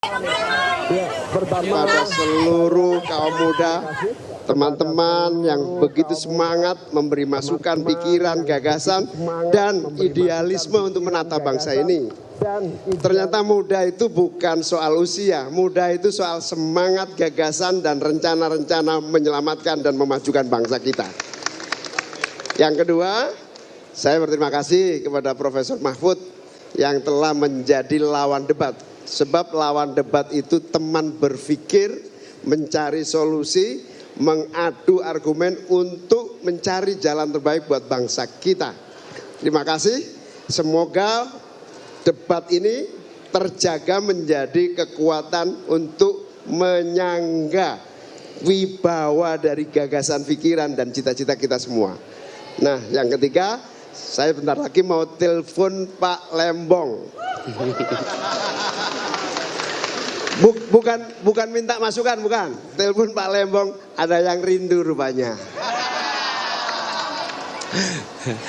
Pada seluruh kaum muda, teman-teman yang begitu semangat memberi masukan, pikiran, gagasan, dan idealisme untuk menata bangsa ini. Ternyata muda itu bukan soal usia, muda itu soal semangat, gagasan, dan rencana-rencana menyelamatkan dan memajukan bangsa kita. Yang kedua, saya berterima kasih kepada Profesor Mahfud yang telah menjadi lawan debat. Sebab lawan debat itu teman berpikir, mencari solusi, mengadu argumen untuk mencari jalan terbaik buat bangsa kita. Terima kasih, semoga debat ini terjaga menjadi kekuatan untuk menyangga wibawa dari gagasan pikiran dan cita-cita kita semua. Nah, yang ketiga, saya bentar lagi mau telepon Pak Lembong. Bukan minta masukan, bukan. Telepon Pak Lembong, ada yang rindu rupanya.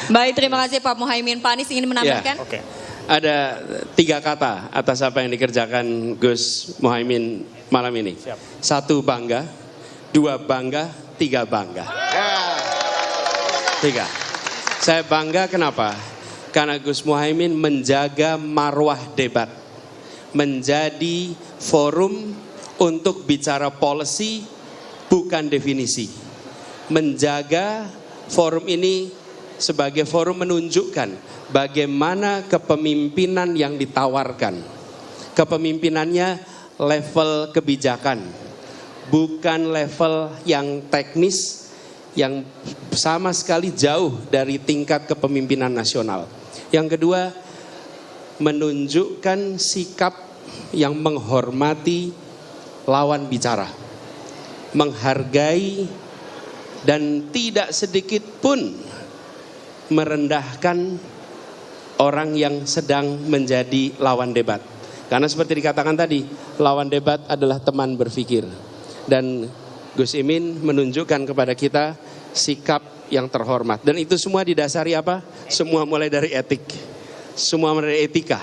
Baik, terima kasih Pak Muhaimin. Pak Anies ingin menambahkan? Ya, okay. Ada 3 kata atas apa yang dikerjakan Gus Muhaimin malam ini. Siap. 1 bangga, 2 bangga, 3 bangga. 3. Saya bangga kenapa? Karena Gus Muhaimin menjaga marwah debat. Menjadi forum untuk bicara policy, bukan definisi. Menjaga forum ini sebagai forum menunjukkan bagaimana kepemimpinan yang ditawarkan. Kepemimpinannya level kebijakan, bukan level yang teknis, yang sama sekali jauh dari tingkat kepemimpinan nasional. Yang kedua, menunjukkan sikap yang menghormati lawan bicara, menghargai dan tidak sedikit pun merendahkan orang yang sedang menjadi lawan debat. Karena seperti dikatakan tadi, lawan debat adalah teman berpikir. Dan Gus Imin menunjukkan kepada kita sikap yang terhormat. Dan itu semua didasari apa? Semua mulai dari etik. Semua mulai dari etika.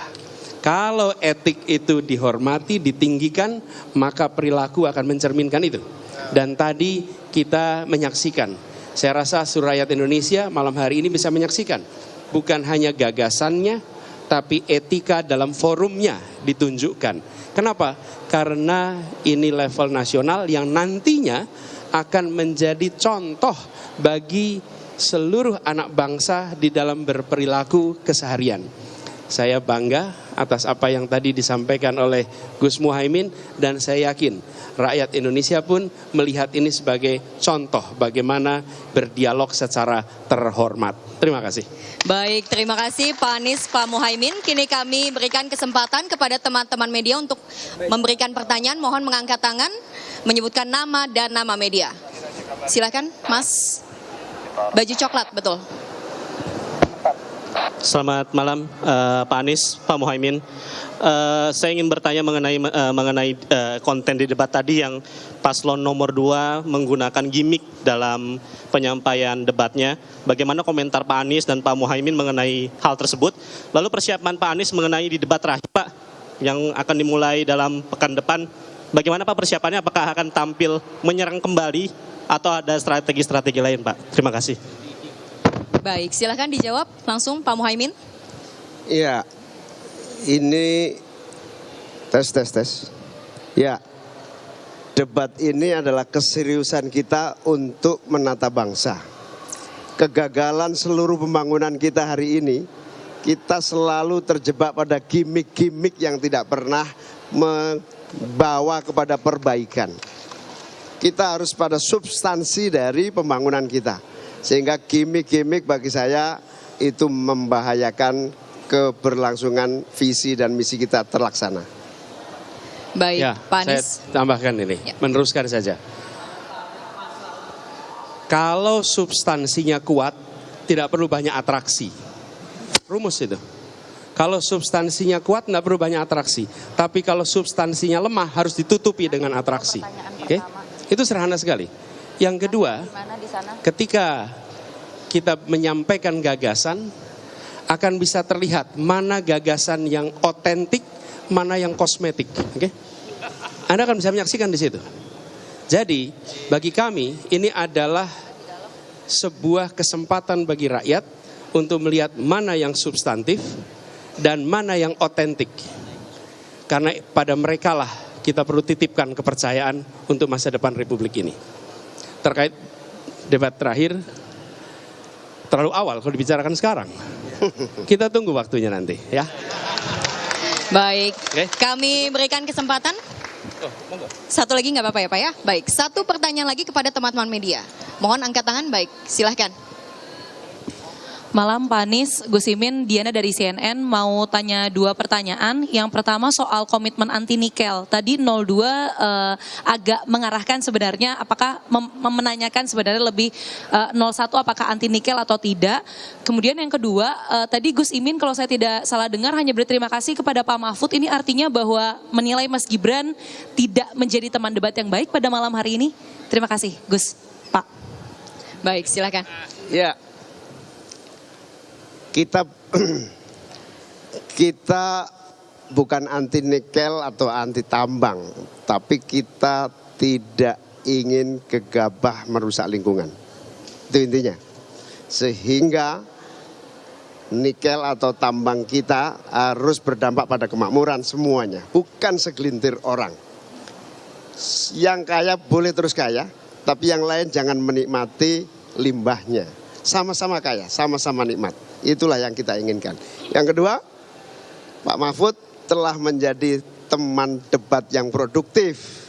Kalau etik itu dihormati, ditinggikan, maka perilaku akan mencerminkan itu. Dan tadi kita menyaksikan, saya rasa seluruh rakyat Indonesia malam hari ini bisa menyaksikan, bukan hanya gagasannya, tapi etika dalam forumnya ditunjukkan. Kenapa? Karena ini level nasional yang nantinya akan menjadi contoh bagi seluruh anak bangsa di dalam berperilaku keseharian. Saya bangga atas apa yang tadi disampaikan oleh Gus Muhaimin, dan saya yakin rakyat Indonesia pun melihat ini sebagai contoh bagaimana berdialog secara terhormat. Terima kasih. Baik, terima kasih Pak Anies, Pak Muhaimin. Kini kami berikan kesempatan kepada teman-teman media untuk memberikan pertanyaan. Mohon mengangkat tangan, menyebutkan nama dan nama media. Silakan, Mas. Baju coklat, betul. Selamat malam Pak Anies, Pak Muhaimin. Saya ingin bertanya mengenai konten di debat tadi yang paslon nomor 2 menggunakan gimmick dalam penyampaian debatnya. Bagaimana komentar Pak Anies dan Pak Muhaimin mengenai hal tersebut? Lalu persiapan Pak Anies mengenai di debat terakhir Pak yang akan dimulai dalam pekan depan. Bagaimana Pak persiapannya? Apakah akan tampil menyerang kembali atau ada strategi-strategi lain Pak? Terima kasih. Baik, silakan dijawab langsung Pak Muhaimin. Iya, ini tes. Ya, debat ini adalah keseriusan kita untuk menata bangsa. Kegagalan seluruh pembangunan kita hari ini, kita selalu terjebak pada gimmick-gimmick yang tidak pernah membawa kepada perbaikan. Kita harus pada substansi dari pembangunan kita. Sehingga gimmick-gimmick bagi saya itu membahayakan keberlangsungan visi dan misi kita terlaksana. Baik, Ya, Pak Anies. saya tambahkan ini, meneruskan saja. Kalau substansinya kuat, tidak perlu banyak atraksi. Rumus itu. Kalau substansinya kuat, tidak perlu banyak atraksi. Tapi kalau substansinya lemah, harus ditutupi dengan atraksi. Oke? Itu sederhana sekali. Yang kedua, ketika kita menyampaikan gagasan, akan bisa terlihat mana gagasan yang otentik, mana yang kosmetik. Oke? Anda akan bisa menyaksikan di situ. Jadi bagi kami ini adalah sebuah kesempatan bagi rakyat untuk melihat mana yang substantif dan mana yang otentik. Karena pada mereka lah kita perlu titipkan kepercayaan untuk masa depan Republik ini. Terkait debat terakhir, terlalu awal kalau dibicarakan sekarang. Kita tunggu waktunya nanti ya. Baik, Oke. kami berikan kesempatan. Satu lagi nggak apa-apa ya Pak ya? Baik, satu pertanyaan lagi kepada teman-teman media. Mohon angkat tangan, baik, silahkan. Malam Pak Anies, Gus Imin, Diana dari CNN mau tanya 2 pertanyaan. Yang pertama soal komitmen anti nikel. Tadi 02 agak mengarahkan sebenarnya apakah menanyakan sebenarnya lebih 01 apakah anti nikel atau tidak. Kemudian yang kedua, tadi Gus Imin kalau saya tidak salah dengar hanya berterima kasih kepada Pak Mahfud. Ini artinya bahwa menilai Mas Gibran tidak menjadi teman debat yang baik pada malam hari ini. Terima kasih Gus, Pak. Baik, silahkan. Ya, kita bukan anti nikel atau anti tambang, tapi kita tidak ingin gegabah merusak lingkungan. Itu intinya. Sehingga nikel atau tambang kita harus berdampak pada kemakmuran semuanya, bukan segelintir orang. Yang kaya boleh terus kaya, tapi yang lain jangan menikmati limbahnya. Sama-sama kaya, sama-sama nikmat. Itulah yang kita inginkan. Yang kedua, Pak Mahfud telah menjadi teman debat yang produktif,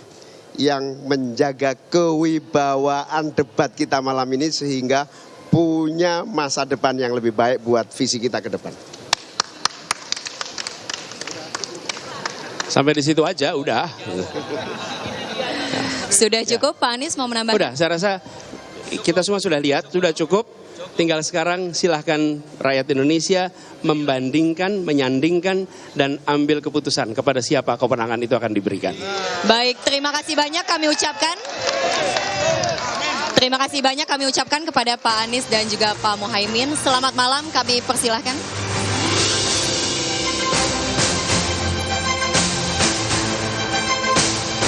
yang menjaga kewibawaan debat kita malam ini sehingga punya masa depan yang lebih baik buat visi kita ke depan. Sampai di situ aja udah. Sudah cukup, Pak Anies mau menambahkan? Udah, saya rasa kita semua sudah lihat, sudah cukup. Tinggal sekarang silahkan rakyat Indonesia membandingkan, menyandingkan, dan ambil keputusan kepada siapa kewenangan itu akan diberikan. Baik, terima kasih banyak kami ucapkan. Terima kasih banyak kami ucapkan kepada Pak Anies dan juga Pak Muhaimin. Selamat malam, kami persilahkan.